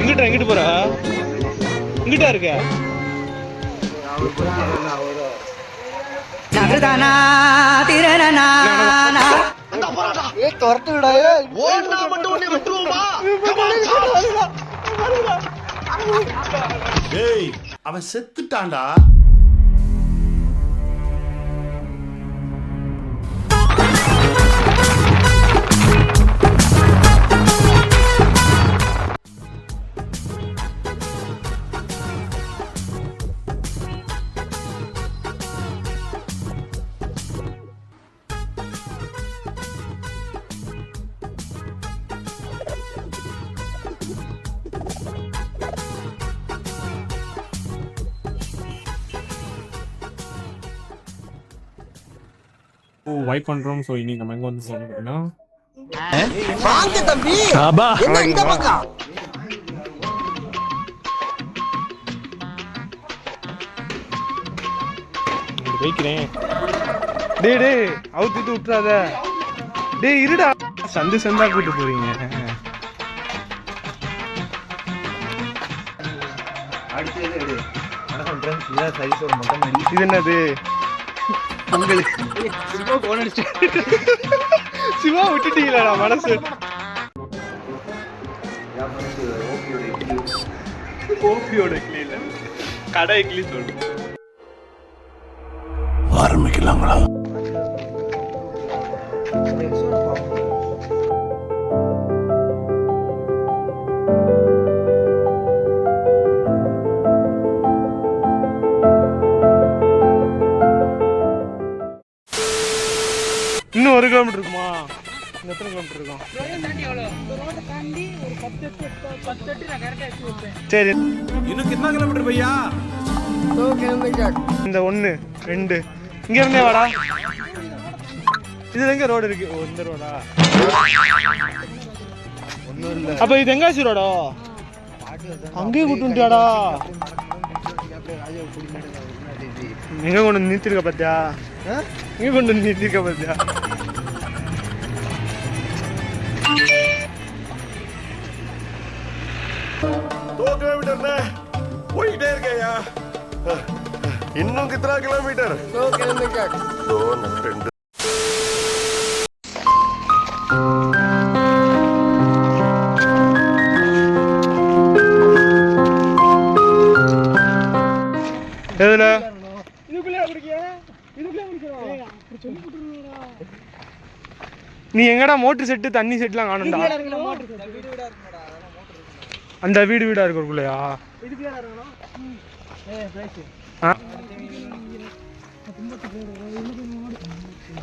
எங்கிட்டு போற? இங்கிட்டா இருக்க? அவன் செத்துட்டான்டா. வைப் பண்றோம். ஸோ இன்னைக்கு நம்ம எங்க வந்து போனோம் வாங்க தம்பி. என்ன இந்த பக்கம்? வைக்கிறேன். டேய் அவுத்துட்டு விட்டுறாத. டேய் இருடா, சந்து சந்தா கூட்டு போறீங்க. இது என்னது உங்களுக்கு? சிவா விட்டுட்டீங்களா மனசு? ஓபியோட இட்லி இல்ல, கடை இட்லி சொல்லு. ஆரம்பிக்கலாங்களா? இன்னும் 1 கிலோமீட்டர் இருக்குமா? இன்னும் எத்தனை கிலோமீட்டர் இருக்கும்? சரி, இன்னும் கிतना கிலோமீட்டர் பையா? 2 கிலோமீட்டர். இந்த 1 2 இங்க இருந்தே வாடா. இதுல எங்க ரோடு இருக்கு? இந்த ரோடா? ஒண்ணும் இல்ல. அப்ப இது எங்காசி ரோடா? அங்கேயே கூட்டுட்டாடா. எங்க கொண்டு வந்து நிறுத்திருக்க பாத்தியா? எங்க கொண்டு வந்து நிறுத்திருக்க பாத்தியா? போயிட்டே இருக்கையா. இன்னும் கிतना கிலோமீட்டர்? 2 கிலோமீட்டர். 2 எதுல? நீ எங்கடா மோட்டர் செட்டு தண்ணி செட்டுலாம் காணும்டா? அந்த வீடு வீடா இருக்குள்ளயா?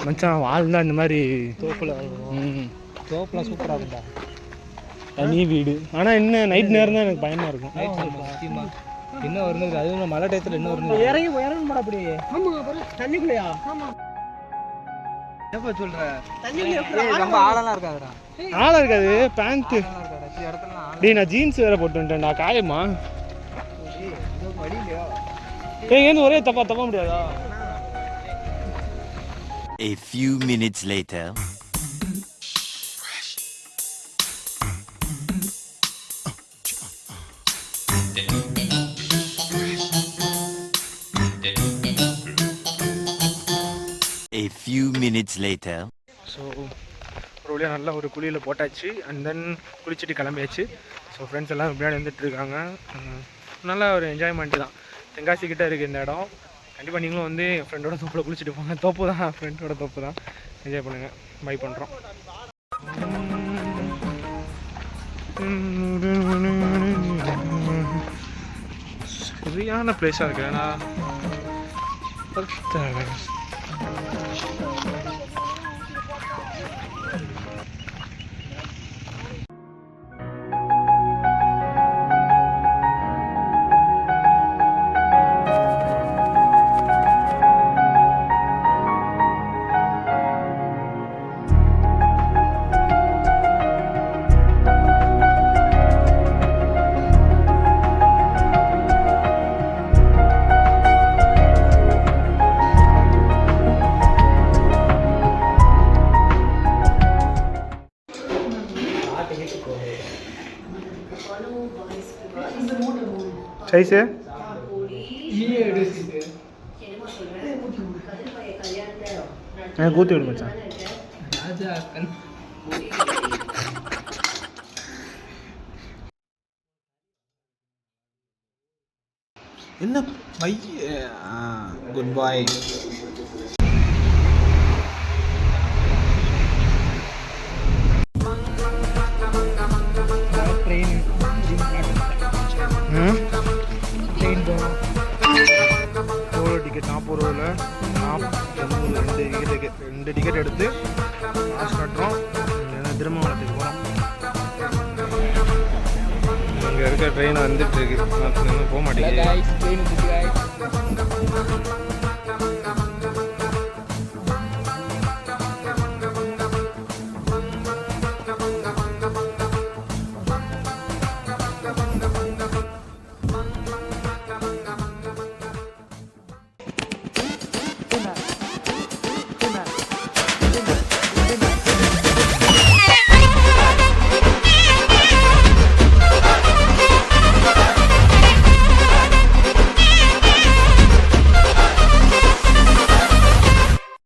மச்சான் வாழ்ந்தா இந்த மாதிரி தோப்புலாம் சூப்பராக இருக்கும்டா. தனி வீடு. ஆனால் இன்னும் நைட் நேரம் தான் எனக்கு பயமா இருக்கும். இன்னும் வருது, அதுவும் மழை டயத்தில் இன்னும் வருது. இறங்கி போட அப்படியே. தண்ணிக்குள்ளையா? எப்போ சொல்ற? ரொம்ப ஆழலாம் இருக்காதுடா. ஆழம் இருக்காது. பேண்ட் டேய், நான் ஜீன்ஸ் வேற போட்டு வந்துட்டேன்டா. காயமா? ஏன் ஒரே தப்பா முடியாதா? A few minutes later. A few minutes later. So ஒரு வழியாக நல்லா ஒரு குழியில் போட்டாச்சு. அண்ட் தென் குளிச்சுட்டு கிளம்பியாச்சு. ஸோ ஃப்ரெண்ட்ஸ் எல்லாம் பின்னாடி வந்துட்டு இருக்காங்க. நல்லா ஒரு என்ஜாய்மெண்ட்டு தான். தென்காசி கிட்டே இருக்குது இந்த இடம். கண்டிப்பாக நீங்களும் வந்து ஃப்ரெண்டோட தோப்பில் குளிச்சுட்டு போங்க. தோப்பு தான், ஃப்ரெண்டோட தோப்பு தான். என்ஜாய் பண்ணுங்கள். பை பண்ணுறோம். சரியான பிளேஸாக இருக்கு. ஏன்னா சைஸு எனக்கு ஊற்றி விடு மச்சான். என்ன குட் பாய். ட்ரெயின் ட்ரெயின் போகணும். எவ்வளோ டிக்கெட் 40 ரூபாயில் 2 டிக்கெட் எடுத்து காசு கட்டுறோம். திருமணத்துக்கு போகிறோம். இங்கே இருக்க ட்ரெயின் வந்துட்டு இருக்கு. போக மாட்டேங்குது. ட்ரெயின்